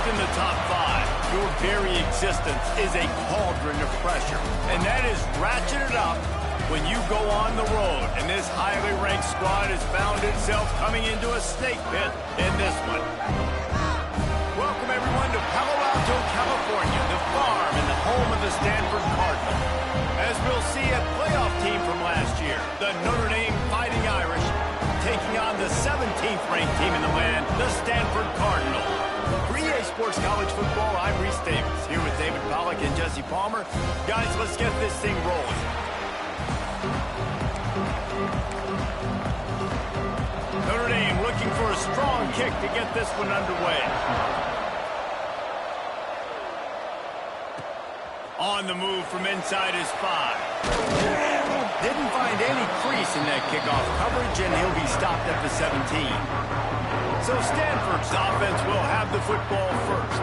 in the top 5, your very existence is a cauldron of pressure. And that is ratcheted up when you go on the road. And this highly ranked squad has found itself coming into a snake pit in this one. Welcome, everyone, to Palo Alto, California, the farm and the home of the Stanford Cardinal. As we'll see, a playoff team from last year, the Notre Dame Fighting Irish, taking on the 17th ranked team in the land, the Stanford Cardinal. For EA Sports College Football, I'm Reese Davis, here with David Pollack and Jesse Palmer. Guys, let's get this thing rolling. Notre Dame looking for a strong kick to get this one underway. On the move from inside his 5. Didn't find any crease in that kickoff coverage, and he'll be stopped at the 17. So Stanford's offense will have the football first.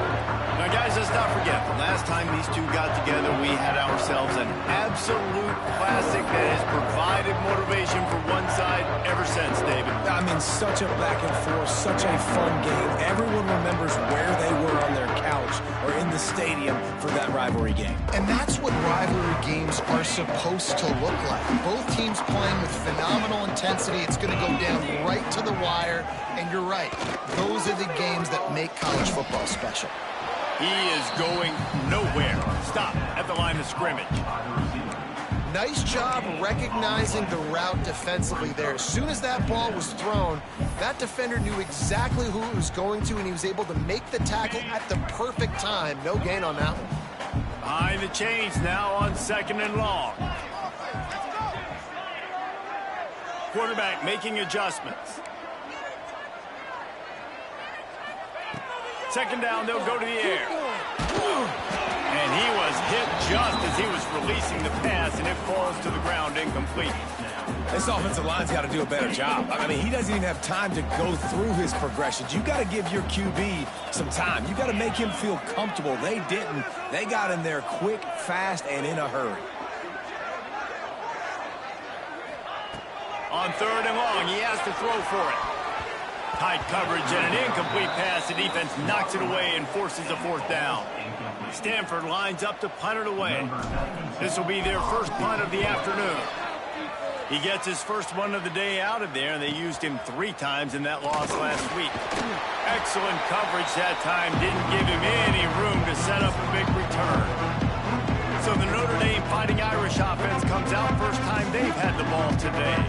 Now, guys, let's not forget, the last time these two got together, we had ourselves an absolute classic that has provided motivation for one side ever since, David. I mean, such a back and forth, such a fun game. Everyone remembers where they were on their couch or in the stadium for that rivalry game. And that's what rivalry games are supposed to look like. Both teams playing with phenomenal intensity. It's going to go down right to the wire. And you're right. Those are the games that make college football special. He is going nowhere. Stop at the line of scrimmage. Nice job recognizing the route defensively there. As soon as that ball was thrown, that defender knew exactly who it was going to, and he was able to make the tackle at the perfect time. No gain on that one. Behind the chains now on 2nd and long. Quarterback making adjustments. 2nd down, they'll go to the air. And he was hit just as he was releasing the pass, and it falls to the ground incomplete. This offensive line's got to do a better job. I mean, he doesn't even have time to go through his progressions. You got to give your QB some time. You got to make him feel comfortable. They didn't. They got him there quick, fast, and in a hurry. On 3rd and long, he has to throw for it. Tight coverage and an incomplete pass. The defense knocks it away and forces a 4th down. Stanford lines up to punt it away. This will be their first punt of the afternoon. He gets his first one of the day out of there, and they used him 3 times in that loss last week. Excellent coverage that time. Didn't give him any room to set up a big return. So the Notre Dame Fighting Irish offense comes out first time they've had the ball today.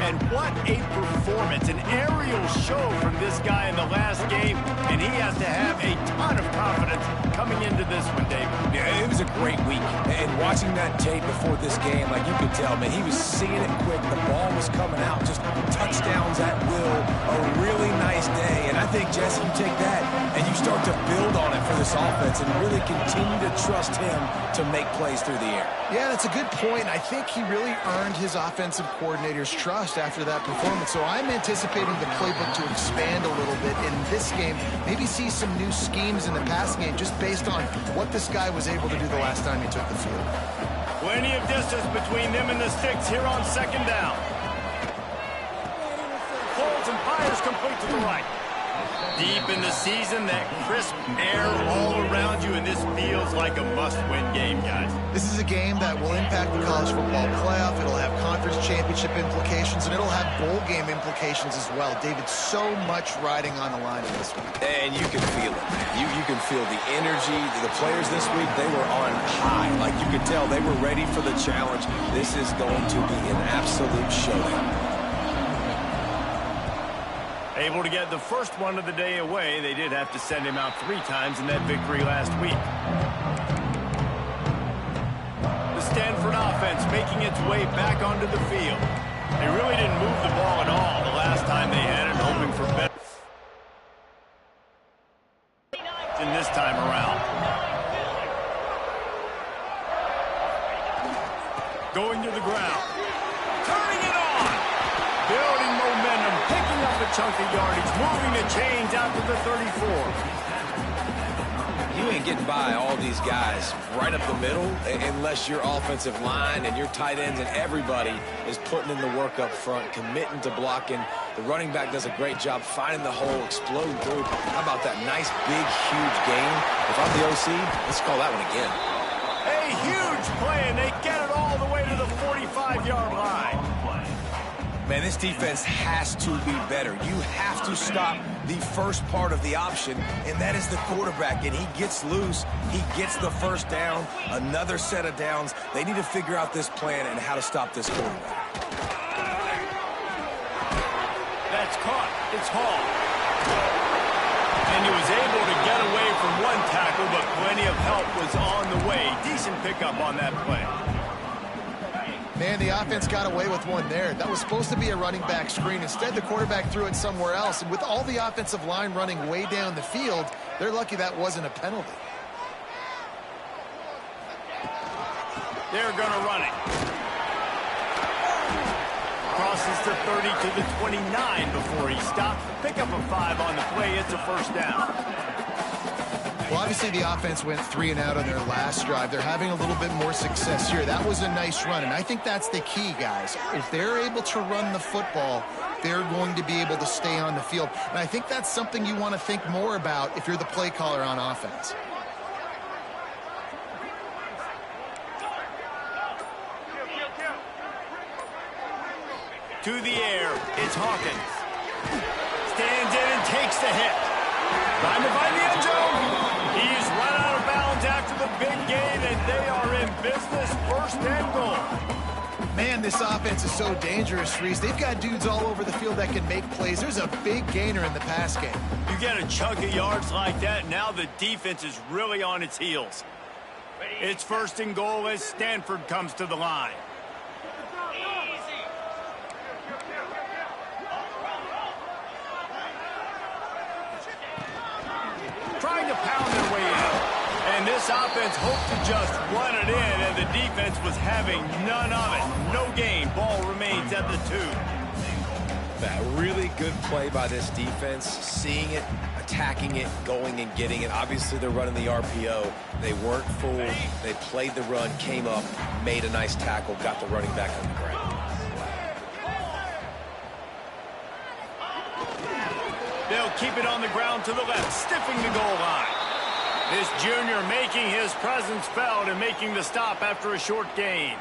And what a performance, an aerial show from this guy in the last game, and he has to have a ton of confidence coming into this one, David. Yeah, it was a great week, and watching that tape before this game, like you could tell, man, he was seeing it quick. The ball was coming out, just touchdowns at will. A really nice day, and I think, Jesse, you take that and you start to build on it for this offense and really continue to trust him to make plays through the air. Yeah, that's a good point. I think he really earned his offensive coordinator's trust after that performance. So I'm anticipating the playbook to expand a little bit in this game. Maybe see some new schemes in the passing game just based on what this guy was able to do the last time he took the field. Plenty of distance between them and the sticks here on 2nd down. Holds and fires complete to the right. Deep in the season, that crisp air all around you, and this feels like a must-win game, guys. This is a game that will impact the college football playoff. It'll have conference championship implications, and it'll have bowl game implications as well. David, so much riding on the line in this one. And you can feel it. You can feel the energy. The players this week, they were on high. Like you could tell, they were ready for the challenge. This is going to be an absolute showdown. Able to get the first one of the day away. They did have to send him out 3 times in that victory last week. The Stanford offense making its way back onto the field. They really didn't move the ball at all the last time they had it, hoping for better than this time around. Going to the ground. Turning it on. Building momentum. Picking up a chunk of yardage. Moving the chains out to the 34. You ain't getting by all these guys right up the middle unless your offensive line and your tight ends and everybody is putting in the work up front, committing to blocking. The running back does a great job finding the hole, exploding through. How about that nice, big, huge gain? If I'm the OC, let's call that one again. A huge play, and they get it all the way to the 45-yard line. Man, this defense has to be better. You have to stop the first part of the option, and that is the quarterback. And he gets loose. He gets the first down, another set of downs. They need to figure out this plan and how to stop this quarterback. That's caught. It's Hall. And he was able to get away from one tackle, but plenty of help was on the way. Decent pickup on that play. Man, the offense got away with one there. That was supposed to be a running back screen. Instead, the quarterback threw it somewhere else. And with all the offensive line running way down the field, they're lucky that wasn't a penalty. They're going to run it. Crosses to 30 to the 29 before he stopped. Pick up a 5 on the play. It's a first down. Well, obviously the offense went 3 and out on their last drive. They're having a little bit more success here. That was a nice run, and I think that's the key, guys. If they're able to run the football, they're going to be able to stay on the field. And I think that's something you want to think more about if you're the play caller on offense. To the air, it's Hawkins. Stands in and takes the hit. Trying to find the end zone. He's run out of bounds after the big gain, and they are in business. First and goal. Man, this offense is so dangerous, Reese. They've got dudes all over the field that can make plays. There's a big gainer in the pass game. You get a chunk of yards like that, now the defense is really on its heels. It's first and goal as Stanford comes to the line. Trying to pound their way in. And this offense hoped to just run it in, and the defense was having none of it. No gain. Ball remains at the 2. That really good play by this defense, seeing it, attacking it, going and getting it. Obviously, they're running the RPO. They weren't fooled. They played the run, came up, made a nice tackle, got the running back on the ground. They'll keep it on the ground to the left, stiffing the goal line. This junior making his presence felt and making the stop after a short gain.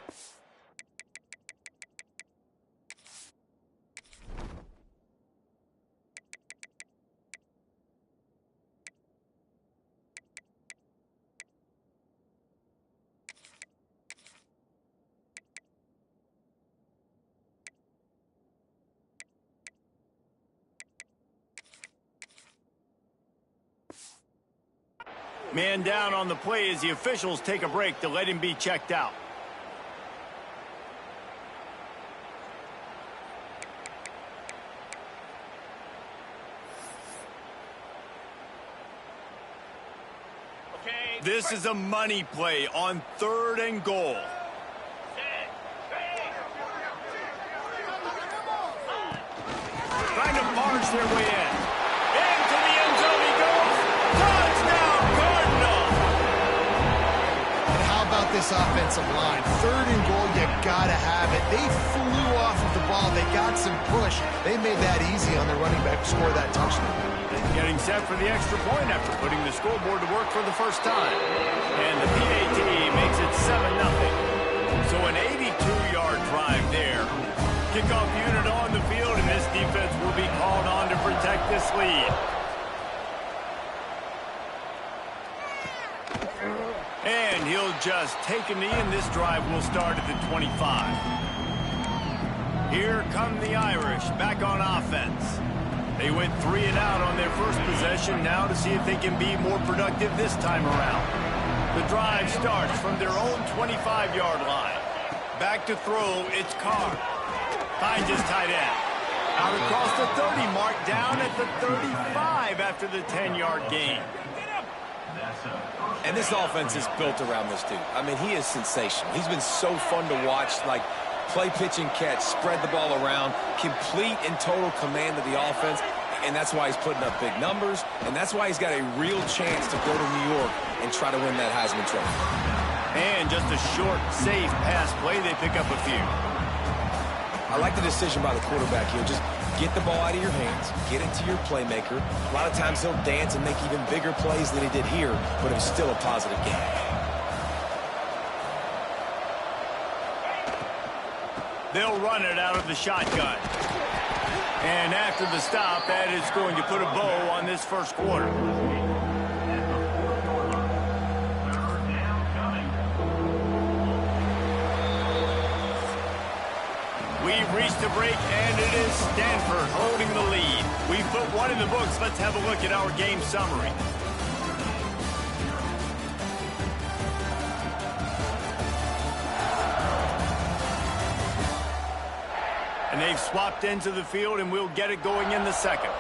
Man down on the play as the officials take a break to let him be checked out. This is a money play on 3rd and goal. Trying to barge their way in. Into the end zone he goes. Touchdown, Cardinals! And how about this offensive line? 3rd and goal, you gotta have it. They flew off of the ball. They got some push. They made that easy on their running back to score that touchdown. Getting set for the extra point after putting the scoreboard to work for the first time. And the PAT makes it 7-0. So an 82-yard drive there. Kickoff unit on the field, and this defense will be called on to protect this lead. And he'll just take a knee, and this drive will start at the 25. Here come the Irish back on offense. They went 3 and out on their first possession, now to see if they can be more productive this time around. The drive starts from their own 25-yard line. Back to throw, it's Carr. Finds his tight end. Out across the 30 mark, down at the 35 after the 10-yard gain. And this offense is built around this dude. I mean, he is sensational. He's been so fun to watch, like play, pitch, and catch, spread the ball around, complete and total command of the offense. And that's why he's putting up big numbers, and that's why he's got a real chance to go to New York and try to win that Heisman Trophy. And just a short, safe pass play, they pick up a few. I like the decision by the quarterback here. Just get the ball out of your hands, get it to your playmaker. A lot of times he'll dance and make even bigger plays than he did here, but it was still a positive game. They'll run it out of the shotgun. And after the stop, that is going to put a bow on this first quarter. We've reached the break, and it is Stanford holding the lead. We've put one in the books. Let's have a look at our game summary. And they've swapped into the field, and we'll get it going in the second.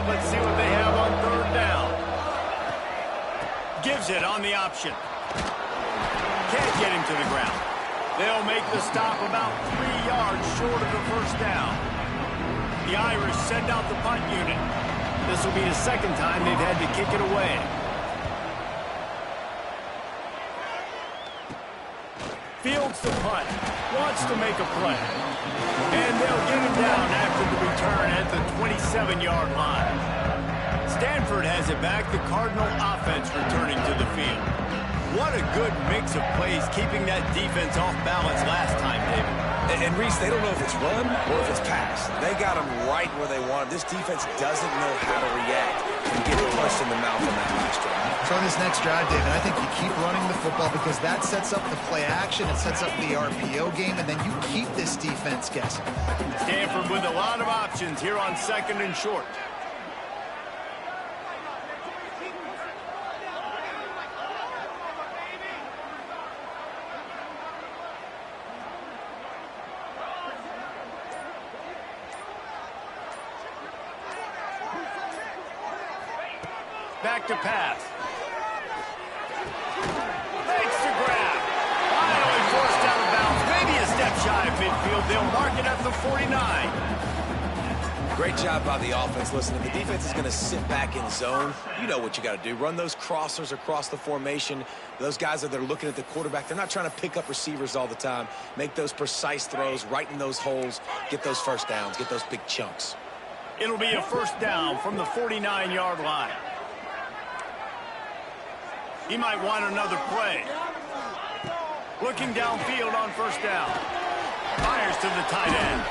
Let's see what they have on third down. Gives it on the option. Can't get him to the ground. They'll make the stop about 3 yards short of the first down. The Irish send out the punt unit. This will be the second time they've had to kick it away. Fields the punt. Wants to make a play. And they'll get him down after the return at the 27-yard line. Stanford has it back. The Cardinal offense returning to the field. What a good mix of plays, keeping that defense off balance last time, David. And Reese, they don't know if it's run or if it's pass. They got them right where they want them. This defense doesn't know how to react and get punched in the mouth on that last drive. So on this next drive, David, I think you keep running the football because that sets up the play action, it sets up the RPO game, and then you keep this defense guessing. Stanford with a lot of options here on second and short. Back to pass. Makes the grab. Finally forced out of bounds. Maybe a step shy of midfield. They'll mark it at the 49. Great job by the offense. Listen, if the defense is going to sit back in zone, you know what you got to do. Run those crossers across the formation. Those guys that are looking at the quarterback, they're not trying to pick up receivers all the time. Make those precise throws, right in those holes, get those first downs, get those big chunks. It'll be a first down from the 49-yard line. He might want another play. Looking downfield on first down. Fires to the tight end.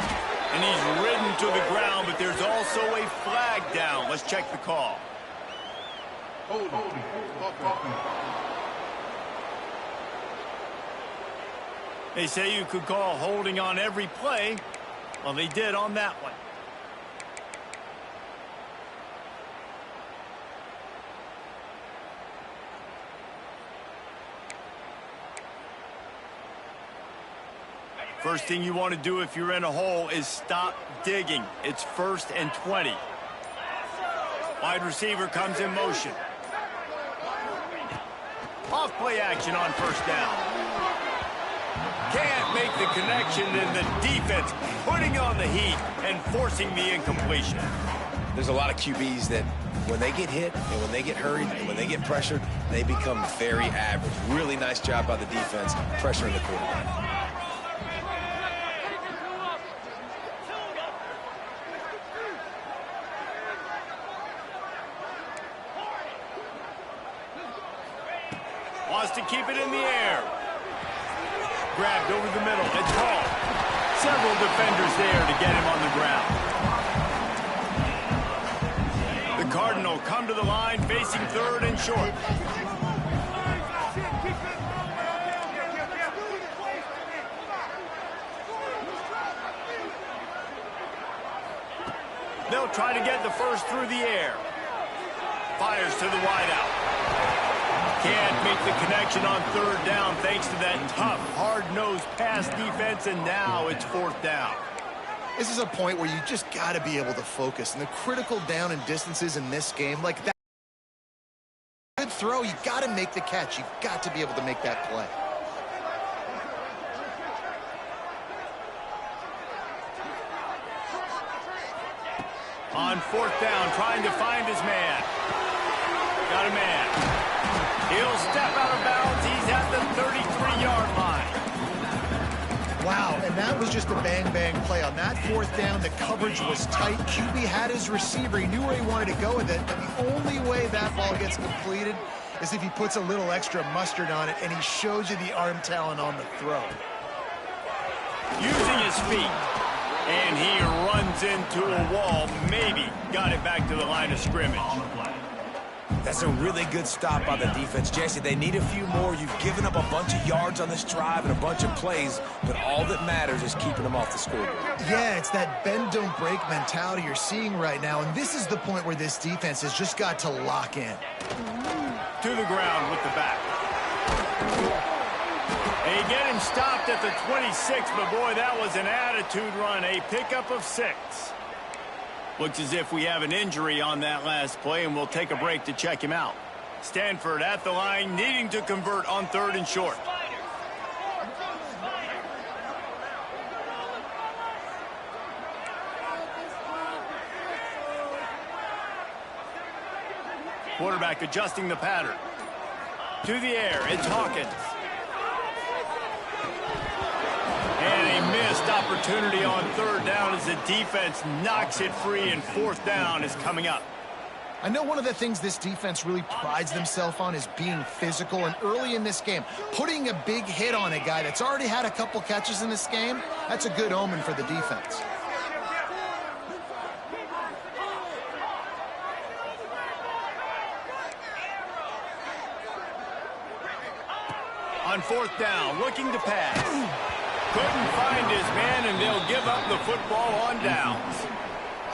And he's ridden to the ground, but there's also a flag down. Let's check the call. They say you could call holding on every play. Well, they did on that one. First thing you want to do if you're in a hole is stop digging. It's 1st and 20. Wide receiver comes in motion. Off play action on first down. Can't make the connection, and the defense putting on the heat and forcing the incompletion. There's a lot of QBs that when they get hit and when they get hurried and when they get pressured, they become very average. Really nice job by the defense pressuring the quarterback. Wants to keep it in the air. Grabbed over the middle. It's called. Several defenders there to get him on the ground. The Cardinal come to the line facing 3rd and short. They'll try to get the first through the air. Fires to the wideout. Can't make the connection on third down thanks to that tough, hard-nosed pass defense, and now it's fourth down. This is a point where you just got to be able to focus. And the critical down and distances in this game, like that good throw, you got to make the catch. You've got to be able to make that play. On fourth down, trying to find his man. Got a man. He'll step out of bounds. He's at the 33-yard line. Wow, and that was just a bang-bang play. On that fourth down, the coverage was tight. QB had his receiver. He knew where he wanted to go with it. But the only way that ball gets completed is if he puts a little extra mustard on it, and he shows you the arm talent on the throw. Using his feet. And he runs into a wall. Maybe got it back to the line of scrimmage. That's a really good stop by the defense. Jesse, they need a few more. You've given up a bunch of yards on this drive and a bunch of plays, but all that matters is keeping them off the scoreboard. Yeah, it's that bend, don't break mentality you're seeing right now, and this is the point where this defense has just got to lock in. To the ground with the back. They get him stopped at the 26, but boy, that was an attitude run. A pickup of 6. Looks as if we have an injury on that last play, and we'll take a break to check him out. Stanford at the line, needing to convert on third and short. Quarterback adjusting the pattern. To the air, it's Hawkins. And a missed opportunity on third down as the defense knocks it free, and fourth down is coming up. I know one of the things this defense really prides themselves on is being physical, and early in this game, putting a big hit on a guy that's already had a couple catches in this game, that's a good omen for the defense. On fourth down, looking to pass. Couldn't find his man, and they'll give up the football on downs.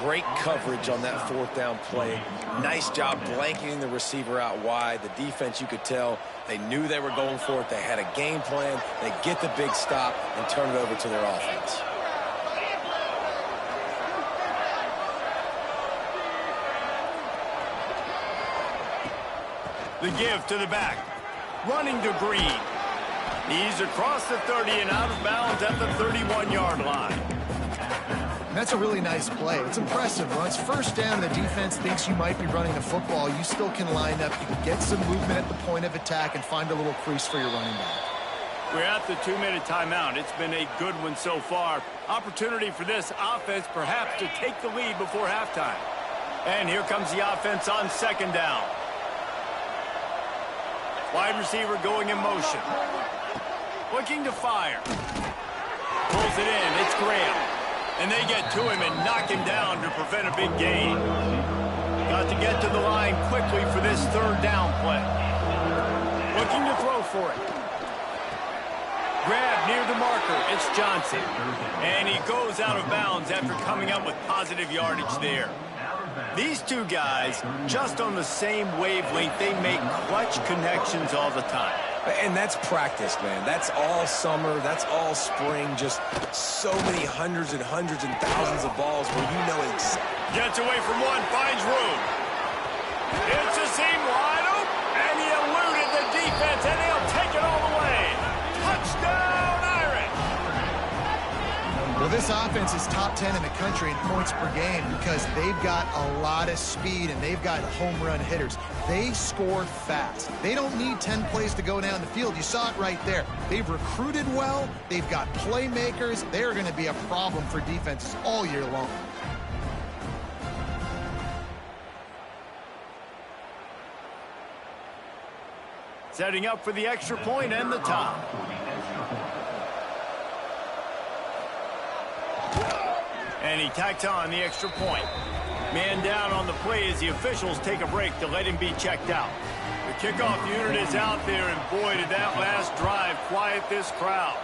Great coverage on that fourth down play. Nice job blanketing the receiver out wide. The defense, you could tell, they knew they were going for it. They had a game plan. They get the big stop and turn it over to their offense. The give to the back. Running to Green. He's across the 30 and out of bounds at the 31-yard line. That's a really nice play. It's impressive. Once first down, the defense thinks you might be running the football. You still can line up. You can get some movement at the point of attack and find a little crease for your running back. We're at the 2-minute timeout. It's been a good one so far. Opportunity for this offense perhaps to take the lead before halftime. And here comes the offense on second down. Wide receiver going in motion. Looking to fire. Pulls it in. It's Graham. And they get to him and knock him down to prevent a big gain. Got to get to the line quickly for this third down play. Looking to throw for it. Grab near the marker. It's Johnson. And he goes out of bounds after coming up with positive yardage there. These two guys, just on the same wavelength, they make clutch connections all the time. And that's practice, man. That's all summer. That's all spring. Just so many hundreds and thousands of balls where you know exactly. Gets away from one, finds room. It's a seam wide open, and he eluded the defense, and he'll take it all the way. Touchdown, Irish! Well, this offense is top 10 in the country in points per game because they've got a lot of speed and they've got home run hitters. They score fast. They don't need 10 plays to go down the field. You saw it right there. They've recruited well. They've got playmakers. They're going to be a problem for defenses all year long. Setting up for the extra point and the top. And he tacks on the extra point. Man down on the play as the officials take a break to let him be checked out. The kickoff unit is out there, and boy, did that last drive quiet this crowd.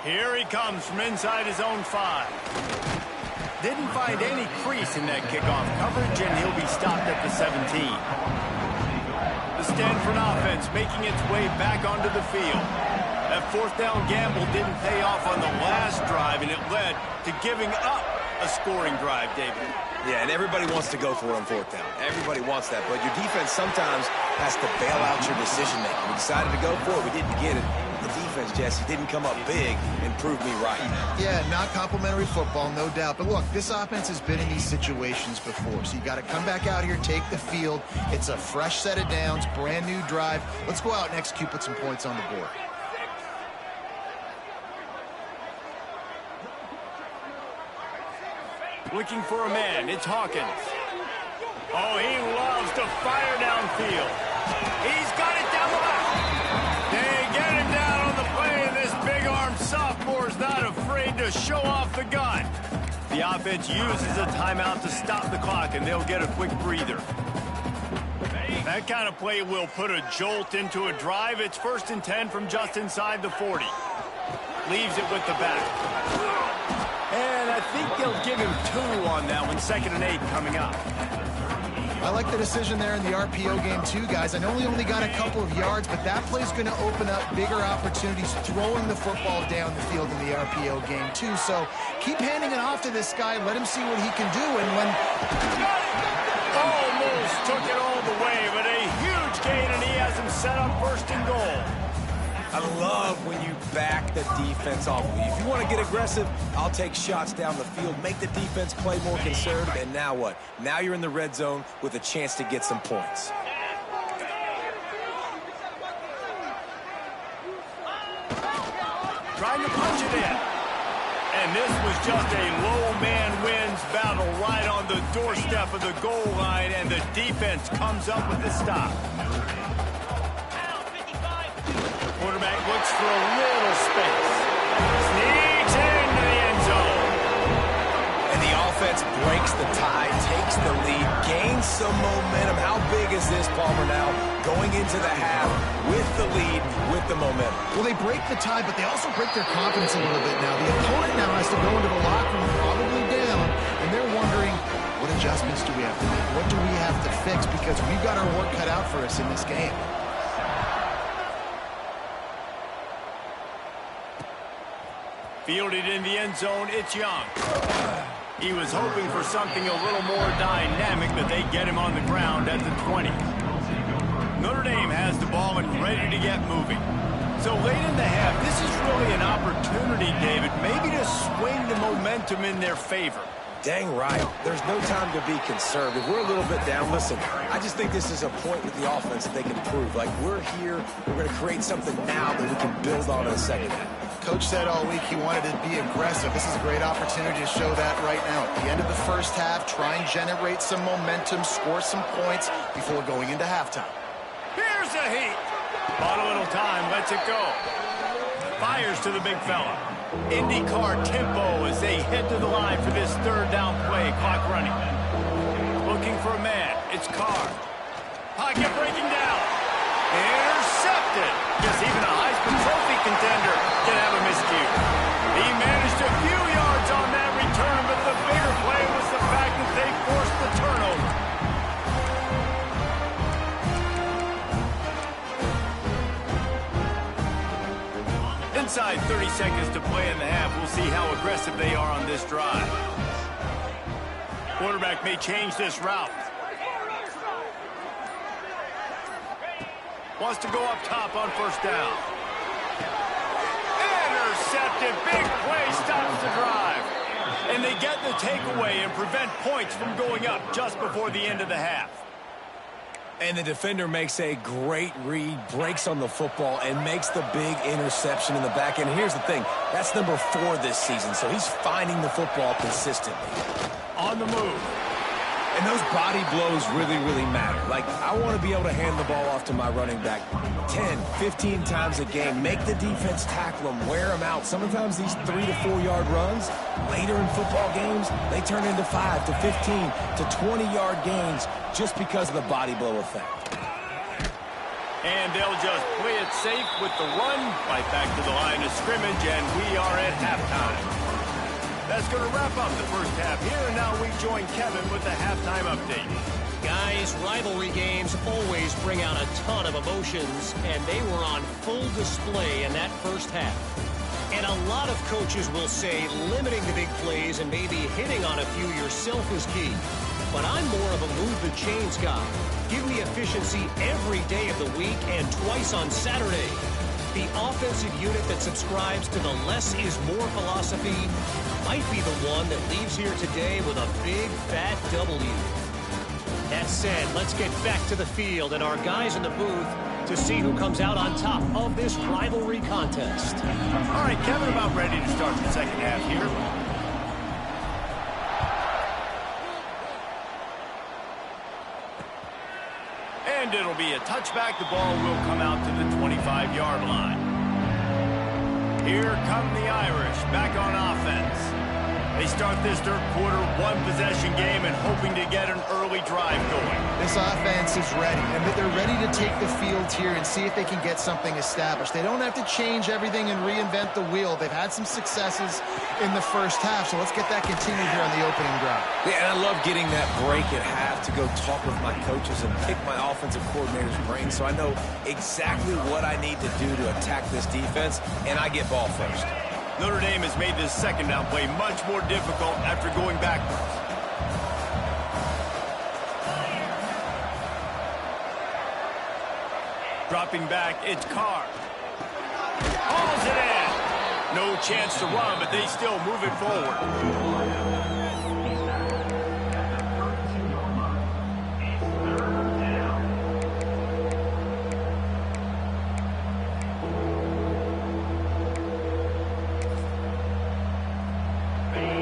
Here he comes from inside his own 5. Didn't find any crease in that kickoff coverage, and he'll be stopped at the 17. The Stanford offense making its way back onto the field. That fourth down gamble didn't pay off on the last drive, and it led to giving up a scoring drive, David. Yeah, and everybody wants to go for it on fourth down. Everybody wants that, but your defense sometimes has to bail out your decision-making. We decided to go for it. We didn't get it. The defense, Jesse, didn't come up big and prove me right. Yeah, not complimentary football, no doubt. But look, this offense has been in these situations before, so you got to come back out here, take the field. It's a fresh set of downs, brand new drive. Let's go out and execute, put some points on the board. Looking for a man, it's Hawkins. Oh, he loves to fire downfield. He's got it down the left. They get him down on the play, and this big-armed sophomore's not afraid to show off the gun. The offense uses a timeout to stop the clock, and they'll get a quick breather. That kind of play will put a jolt into a drive. It's 1st and 10 from just inside the 40. Leaves it with the back. And I think they'll give him 2 on that one. 2nd and 8 coming up. I like the decision there in the RPO game too, guys. I know he only got a couple of yards, but that play's going to open up bigger opportunities throwing the football down the field in the RPO game too. So keep handing it off to this guy. Let him see what he can do. And when... Almost took it all the way, but a huge gain, and he has him set up 1st and goal. I love when you back the defense off of you. If you want to get aggressive, I'll take shots down the field, make the defense play more conservative, and now what? Now you're in the red zone with a chance to get some points. Trying to punch it in. And this was just a low man wins battle right on the doorstep of the goal line, and the defense comes up with the stop. Quarterback looks for a little space. Sneaks into the end zone. And the offense breaks the tie, takes the lead, gains some momentum. How big is this, Palmer, now? Going into the half with the lead, with the momentum. Well, they break the tie, but they also break their confidence a little bit now. The opponent now has to go into the locker room probably down, and they're wondering, what adjustments do we have to make? What do we have to fix? Because we've got our work cut out for us in this game. Fielded in the end zone, it's Young. He was hoping for something a little more dynamic, but they get him on the ground at the 20. Notre Dame has the ball and ready to get moving. So late in the half, this is really an opportunity, David, maybe to swing the momentum in their favor. Dang right. There's no time to be conservative. We're a little bit down. Listen, I just think this is a point with the offense that they can prove. Like, we're here, we're going to create something now that we can build on in the second half. Coach said all week he wanted to be aggressive. This is a great opportunity to show that right now. At the end of the first half, try and generate some momentum, score some points before going into halftime. Here's a heat. Bought a little time, lets it go. Fires to the big fella. IndyCar tempo as they head to the line for this 3rd down play. Clock running. Looking for a man. It's Carr. Pocket breaking down. Intercepted. Guess even a Heisman Trophy contender can have a miscue. He managed a few yards on that return, but the bigger play was the fact that they forced the turnover. Inside 30 seconds to play in the half. We'll see how aggressive they are on this drive. Quarterback may change this route. Wants to go up top on 1st down. Intercepted. Big play stops the drive. And they get the takeaway and prevent points from going up just before the end of the half. And the defender makes a great read, breaks on the football, and makes the big interception in the back end. Here's the thing. That's number 4 this season, so he's finding the football consistently. On the move. And those body blows really, really matter. Like, I want to be able to hand the ball off to my running back 10, 15 times a game. Make the defense tackle them, wear them out. Sometimes these 3 to 4 yard runs, later in football games, they turn into 5 to 15 to 20-yard gains just because of the body blow effect. And they'll just play it safe with the run right back to the line of scrimmage, and we are at halftime. That's going to wrap up the first half here, and now we join Kevin with the halftime update. Guys, rivalry games always bring out a ton of emotions, and they were on full display in that first half. And a lot of coaches will say limiting the big plays and maybe hitting on a few yourself is key. But I'm more of a move the chains guy. Give me efficiency every day of the week and twice on Saturday. The offensive unit that subscribes to the less is more philosophy might be the one that leaves here today with a big, fat W. That said, let's get back to the field and our guys in the booth to see who comes out on top of this rivalry contest. All right, Kevin, about ready to start the second half here. And it'll be a touchback. The ball will come out to the 25-yard line. Here come the Irish back on offense. They start this third quarter one-possession game and hoping to get an early drive going. This offense is ready, and they're ready to take the field here and see if they can get something established. They don't have to change everything and reinvent the wheel. They've had some successes in the first half, so let's get that continued here on the opening drive. Yeah, and I love getting that break at half to go talk with my coaches and pick my offensive coordinator's brain so I know exactly what I need to do to attack this defense, and I get ball first. Notre Dame has made this second down play much more difficult after going backwards. Dropping back, it's Carr. Hauls it in. No chance to run, but they still move it forward.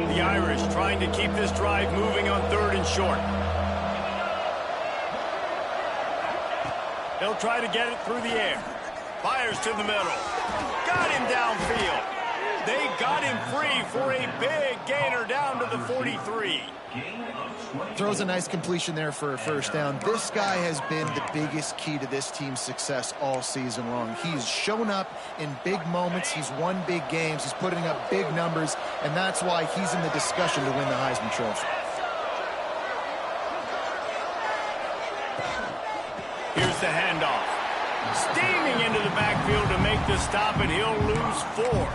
The Irish trying to keep this drive moving on third and short. He'll try to get it through the air. Fires to the middle. Got him downfield. They got him free for a big gainer down to the 43. Throws a nice completion there for a first down. This guy has been the biggest key to this team's success all season long. He's shown up in big moments. He's won big games. He's putting up big numbers, and that's why he's in the discussion to win the Heisman Trophy. Here's the handoff. Steaming into the backfield to make the stop, and he'll lose 4.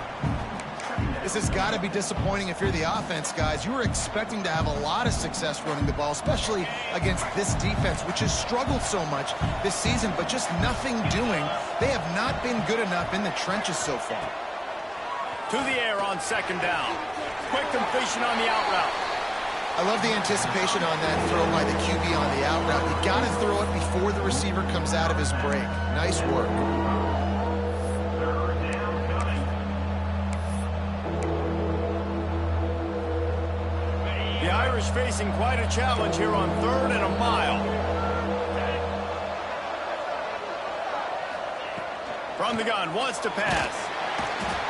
This has got to be disappointing if you're the offense, guys. You were expecting to have a lot of success running the ball, especially against this defense, which has struggled so much this season, but just nothing doing. They have not been good enough in the trenches so far. To the air on second down. Quick completion on the out route. I love the anticipation on that throw by the QB on the out route. You got to throw it before the receiver comes out of his break. Nice work. The Irish facing quite a challenge here on 3rd and a mile. From the gun, wants to pass.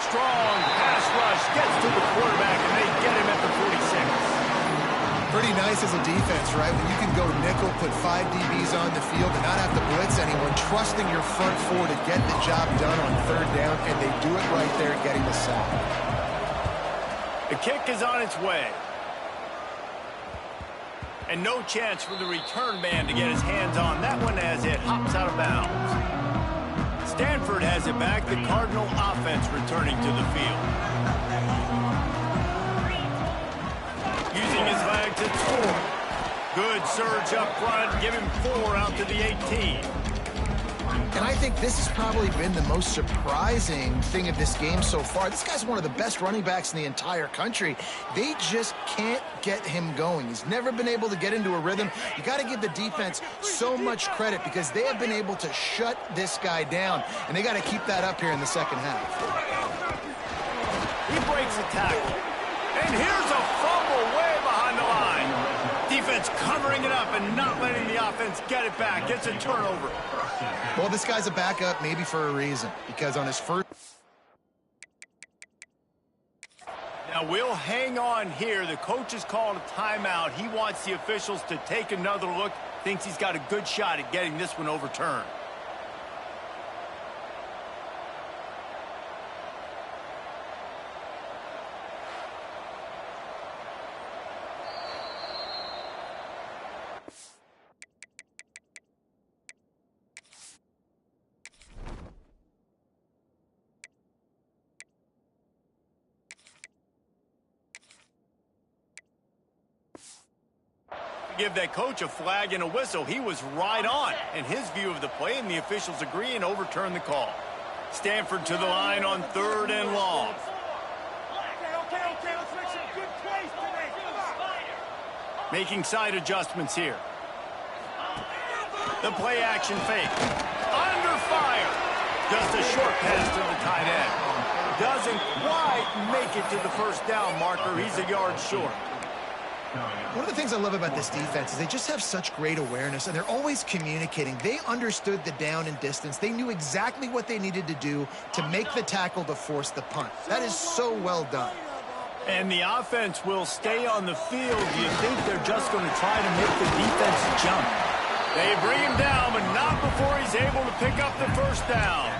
Strong pass rush, gets to the quarterback, and they get him at the 46. Pretty nice as a defense, right? When you can go nickel, put 5 DBs on the field and not have to blitz anyone, trusting your front 4 to get the job done on 3rd down, and they do it right there, getting the sack. The kick is on its way. And no chance for the return man to get his hands on that one as it hops out of bounds. Stanford has it back. The Cardinal offense returning to the field. Using his legs at 4. Good surge up front. Give him 4 out to the 18. And I think this has probably been the most surprising thing of this game so far. This guy's one of the best running backs in the entire country. They just can't get him going. He's never been able to get into a rhythm. You got to give the defense so much credit because they have been able to shut this guy down, and they got to keep that up here in the second half. He breaks a tackle. And here's a fumble way behind the line. Defense covering it up and not letting the offense get it back. Gets a turnover. Well, this guy's a backup maybe for a reason, because on his first... Now, we'll hang on here. The coach has called a timeout. He wants the officials to take another look. Thinks he's got a good shot at getting this one overturned. Give that coach a flag and a whistle. He was right on in his view of the play, and the officials agree and overturn the call. Stanford to the line on 3rd and long. Okay, let's make some good plays today. Come on. Making side adjustments here. The play action fake. Under fire. Just a short pass to the tight end. Doesn't quite make it to the first down marker. He's a yard short. One of the things I love about this defense is they just have such great awareness, and they're always communicating. They understood the down and distance. They knew exactly what they needed to do to make the tackle to force the punt. That is so well done. And the offense will stay on the field. Do you think they're just going to try to make the defense jump? They bring him down, but not before he's able to pick up the first down.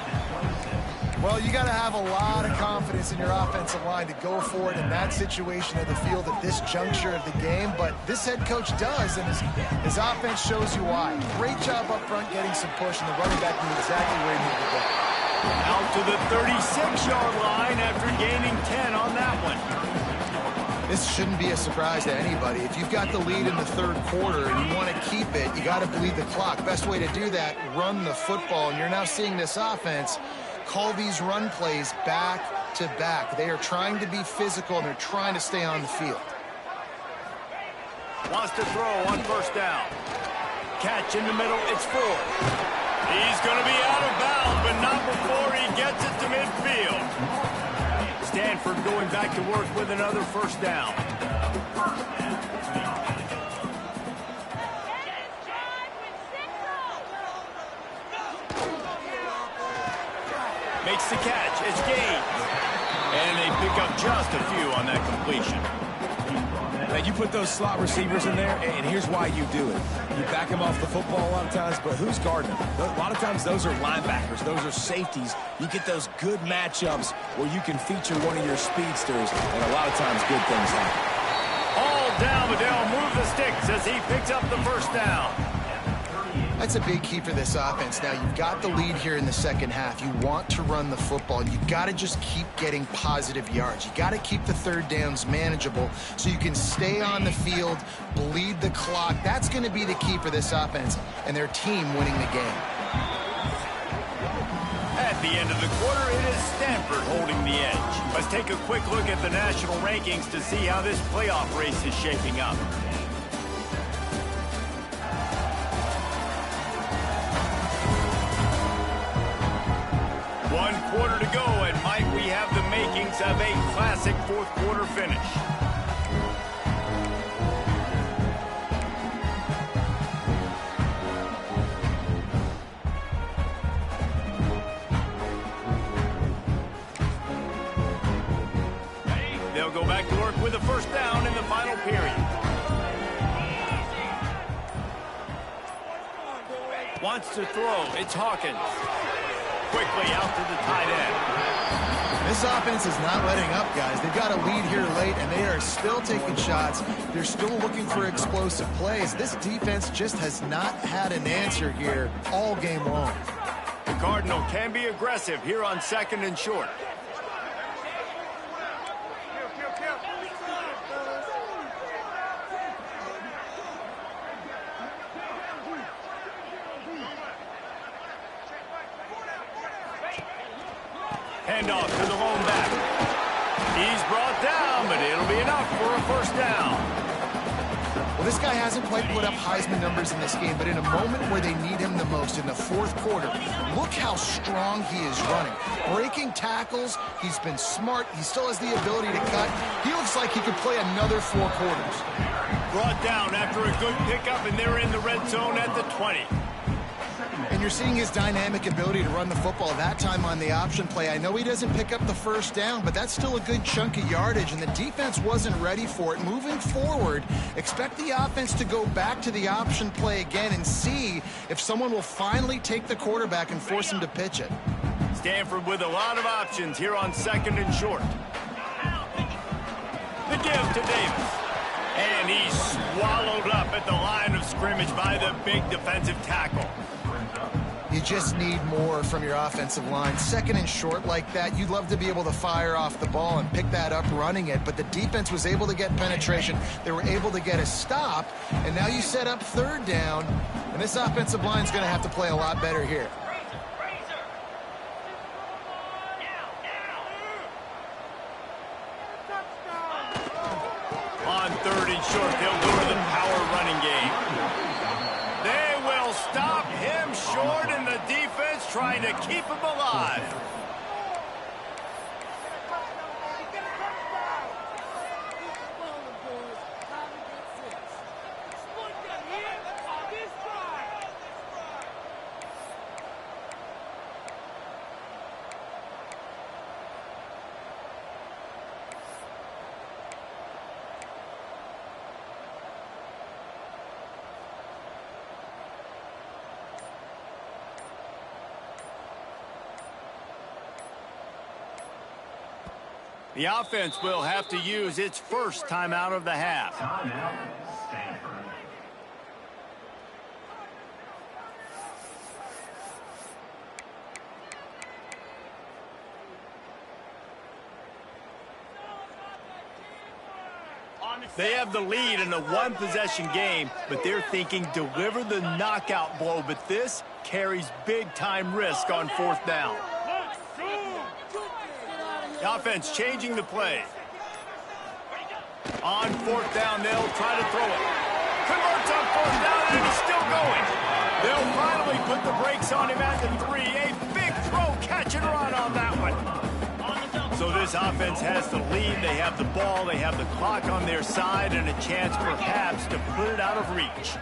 Well, you got to have a lot of confidence in your offensive line to go for it in that situation of the field at this juncture of the game, but this head coach does, and his offense shows you why. Great job up front getting some push, and the running back knew exactly where he needed to go. Out to the 36-yard line after gaining 10 on that one. This shouldn't be a surprise to anybody. If you've got the lead in the 3rd quarter and you want to keep it, you got to bleed the clock. Best way to do that, run the football, and you're now seeing this offense call these run plays back to back. They are trying to be physical, and they're trying to stay on the field. Wants to throw on first down. Catch in the middle, it's Ford. He's going to be out of bounds, but not before he gets it to midfield. Stanford going back to work with another first down. Makes the catch. It's gained. And they pick up just a few on that completion. Now, you put those slot receivers in there, and here's why you do it. You back them off the football a lot of times, but who's guarding them? A lot of times those are linebackers. Those are safeties. You get those good matchups where you can feature one of your speedsters, and a lot of times good things happen. All down, but they'll move the sticks as he picks up the first down. That's a big key for this offense. Now, you've got the lead here in the second half. You want to run the football, and you've got to just keep getting positive yards. You got to keep the 3rd downs manageable so you can stay on the field, bleed the clock. That's going to be the key for this offense and their team winning the game. At the end of the quarter, it is Stanford holding the edge. Let's take a quick look at the national rankings to see how this playoff race is shaping up. One quarter to go, and might we have the makings of a classic 4th quarter finish. They'll go back to work with a first down in the final period. Wants to throw. It's Hawkins. Quickly out to the tight end. This offense is not letting up, guys. They've got a lead here late, and they are still taking shots. They're still looking for explosive plays. This defense just has not had an answer here all game long. The Cardinal can be aggressive here on 2nd and short. Handoff to the lone back. He's brought down, but it'll be enough for a first down. Well, this guy hasn't quite put up Heisman numbers in this game, but in a moment where they need him the most, in the 4th quarter, look how strong he is running. Breaking tackles, he's been smart. He still has the ability to cut. He looks like he could play another 4 quarters. Brought down after a good pickup, and they're in the red zone at the 20. And you're seeing his dynamic ability to run the football, that time on the option play. I know he doesn't pick up the first down, but that's still a good chunk of yardage, and the defense wasn't ready for it. Moving forward, expect the offense to go back to the option play again and see if someone will finally take the quarterback and force him to pitch it. Stanford with a lot of options here on 2nd and short. The give to Davis. And he's swallowed up at the line of scrimmage by the big defensive tackle. You just need more from your offensive line. Second and short like that, you'd love to be able to fire off the ball and pick that up running it, but the defense was able to get penetration. They were able to get a stop, and now you set up third down, and this offensive line is going to have to play a lot better here. On third and short, they'll go to the power running game. They will stop him short, and the defense trying to keep him alive. The offense will have to use its first timeout of the half. They have the lead in a one-possession game, but they're thinking deliver the knockout blow, but this carries big-time risk on fourth down. The offense changing the play. On fourth down, they'll try to throw it. Converts on fourth down, and he's still going. They'll finally put the brakes on him at the 3. A big throw, catch and run on that one. So this offense has the lead. They have the ball. They have the clock on their side and a chance perhaps to put it out of reach.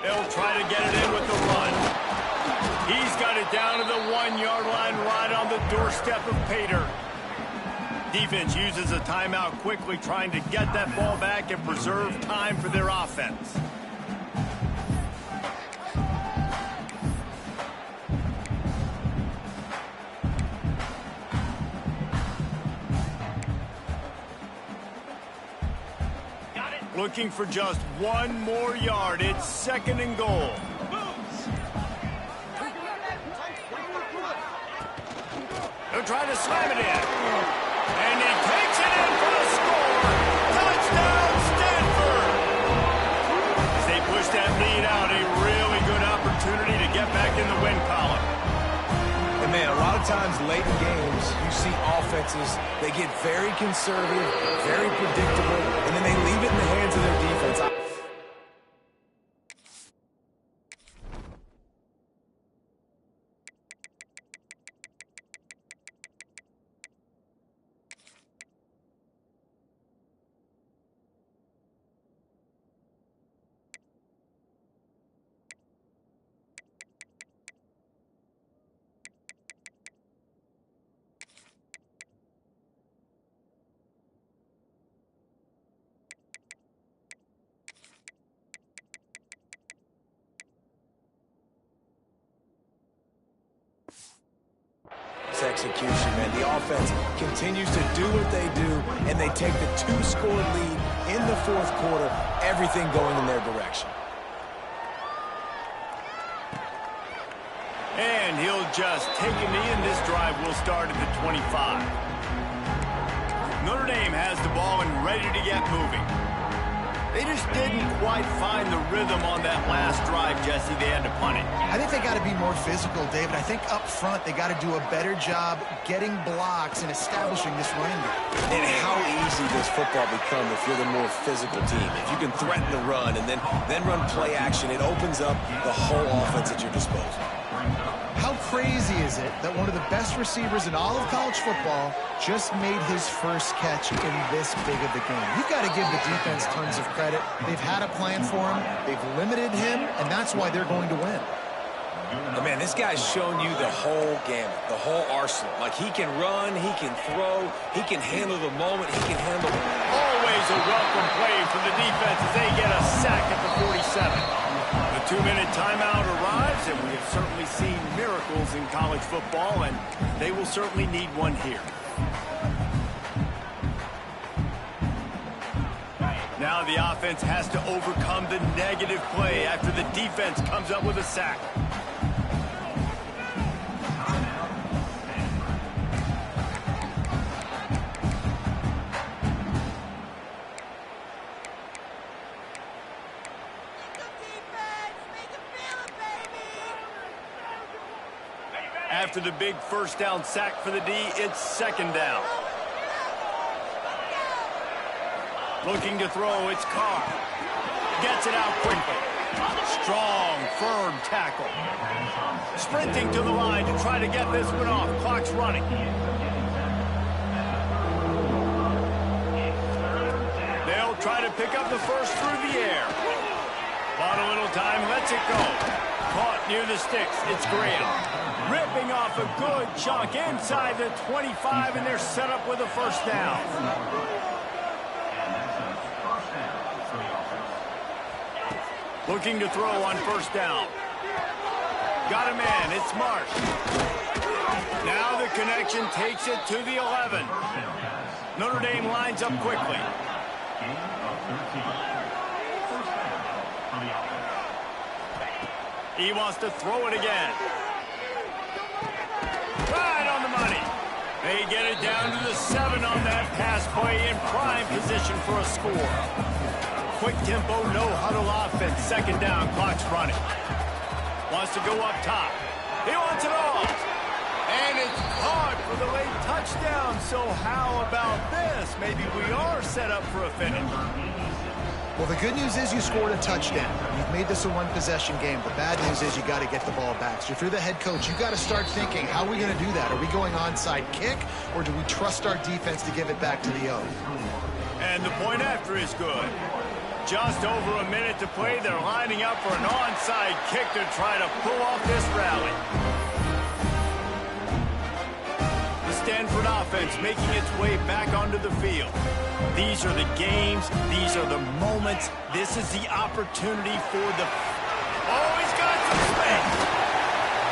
They'll try to get it in with the run. He's got it down to the 1-yard line right on the doorstep of Pater. Defense uses a timeout quickly, trying to get that ball back and preserve time for their offense. Looking for just one more yard. It's second and goal. They'll try to slam it in. And he takes it in for a score. Touchdown, Stanford! As they push that lead out, a really good opportunity to get back in the win column. And man, a lot of times late in games, you see offenses, they get very conservative, very predictable, and then they leave it in the hands of their defense. Execution, man. The offense continues to do what they do, and they take the 2-score lead in the fourth quarter, everything going in their direction. And he'll just take a knee, and this drive will start at the 25. Notre Dame has the ball and ready to get moving. They just didn't quite find the rhythm on that last drive, Jesse. They had to punt it. I think they got to be more physical, David. I think up front they got to do a better job getting blocks and establishing this running game. And how easy does football become if you're the more physical team? If you can threaten the run and then run play action, it opens up the whole offense at your disposal. How crazy is it that one of the best receivers in all of college football just made his first catch in this big of a game? You've got to give the defense tons of credit. They've had a plan for him. They've limited him, and that's why they're going to win. But man, this guy's shown you the whole gamut, the whole arsenal. Like, he can run, he can throw, he can handle the moment, he can handle... Always a welcome play for the defense as they get a sack at the 47. The 2-minute timeout arrives, and we have certainly seen miracles in college football, and they will certainly need one here. Now Now the offense has to overcome the negative play after the defense comes up with a sack. After the big first down sack for the D, it's second down. Looking to throw, it's Carr. Gets it out quickly. Strong, firm tackle. Sprinting to the line to try to get this one off. Clock's running. They'll try to pick up the first through the air. Bought a little time, lets it go. Caught near the sticks, it's Graham. Ripping off a good chunk inside the 25, and they're set up with a first down. Looking to throw on first down. Got a man, it's Marsh. Now the connection takes it to the 11. Notre Dame lines up quickly. He wants to throw it again. Right on the money. They get it down to the 7 on that pass play, in prime position for a score. Quick tempo, no huddle offense. Second down, clock's running. Wants to go up top. He wants it all. And it's caught for the late touchdown. So how about this? Maybe we are set up for a finish. Well, the good news is you scored a touchdown. You've made this a one-possession game. The bad news is you got to get the ball back. So if you're the head coach, you got to start thinking, how are we going to do that? Are we going onside kick, or do we trust our defense to give it back to the O? And the point after is good. Just over a minute to play. They're lining up for an onside kick to try to pull off this rally. The Stanford offense making its way back onto the field. These are the games. These are the moments. This is the opportunity for the... Oh, he's got some space.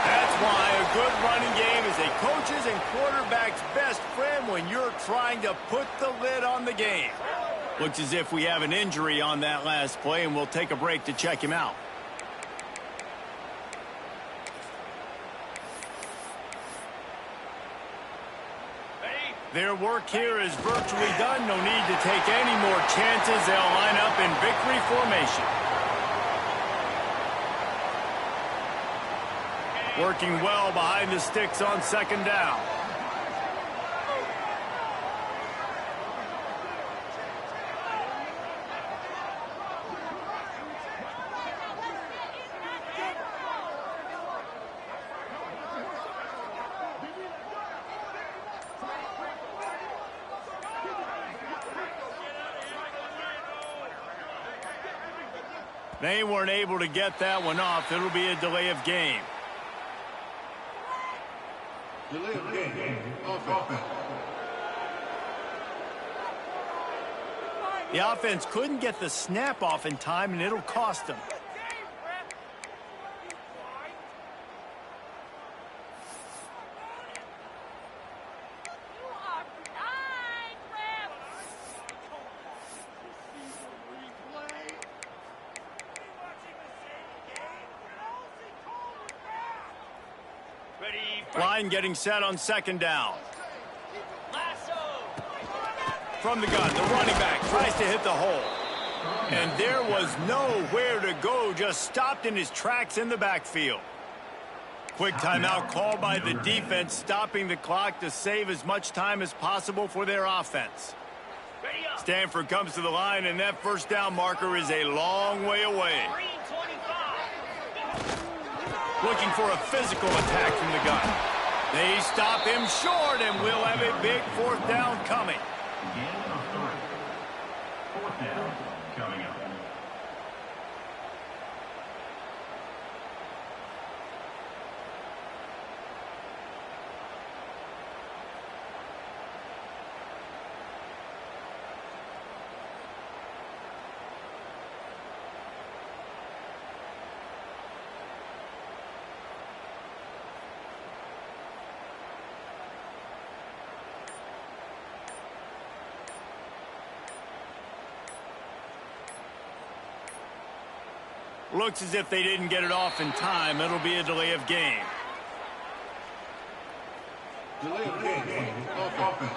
That's why a good running game is a coach's and quarterback's best friend when you're trying to put the lid on the game. Looks as if we have an injury on that last play, and we'll take a break to check him out. Their work here is virtually done. No need to take any more chances. They'll line up in victory formation. Working well behind the sticks on second down. They weren't able to get that one off. It'll be a delay of game. Delay of game. Offense. The offense couldn't get the snap off in time, and it'll cost them. Line getting set on second down. From the gun, the running back tries to hit the hole. And there was nowhere to go, just stopped in his tracks in the backfield. Quick timeout called by the defense, stopping the clock to save as much time as possible for their offense. Stanford comes to the line, and that first down marker is a long way away. Looking for a physical attack from the gun. They stop him short, and we'll have a big fourth down coming. Fourth down coming up. Looks as if they didn't get it off in time. It'll be a delay of game. Delay of game. Offense.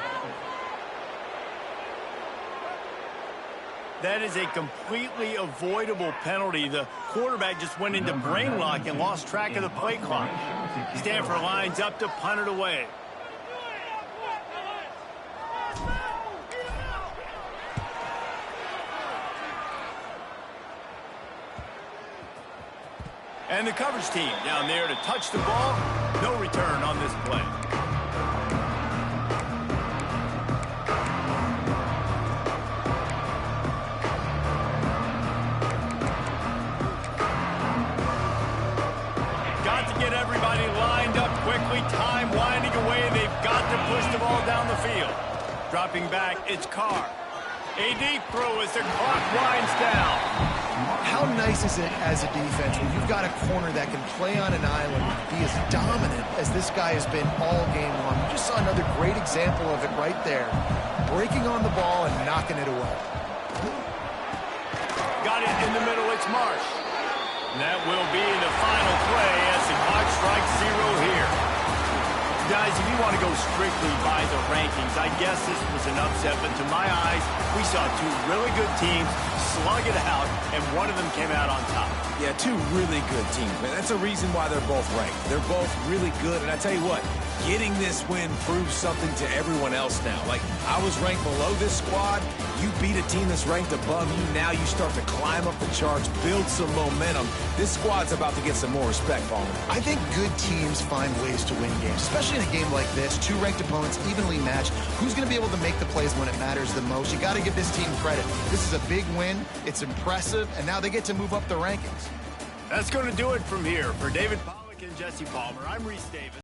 That is a completely avoidable penalty. The quarterback just went into brain lock and lost track of the play clock. Stanford lines up to punt it away. And the coverage team down there to touch the ball. No return on this play. Got to get everybody lined up quickly. Time winding away. They've got to push the ball down the field. Dropping back, it's Carr. A deep throw as the clock winds down. How nice is it as a defense when you've got a corner that can play on an island, be as dominant as this guy has been all game long? You just saw another great example of it right there. Breaking on the ball and knocking it away. Got it in the middle, it's Marsh. And that will be the final play as the clock strikes 0 here. Guys, if you want to go strictly by the rankings, I guess this was an upset, but to my eyes, we saw two really good teams slug it out, and one of them came out on top. Yeah, two really good teams, man. That's a reason why they're both ranked. They're both really good, and I tell you what, getting this win proves something to everyone else now. Like, I was ranked below this squad. You beat a team that's ranked above you. Now you start to climb up the charts, build some momentum. This squad's about to get some more respect, Palmer. I think good teams find ways to win games, especially in a game like this. Two ranked opponents, evenly matched. Who's going to be able to make the plays when it matters the most? You got to give this team credit. This is a big win. It's impressive, and now they get to move up the rankings. That's going to do it from here. For David Pollack and Jesse Palmer, I'm Reese Davis.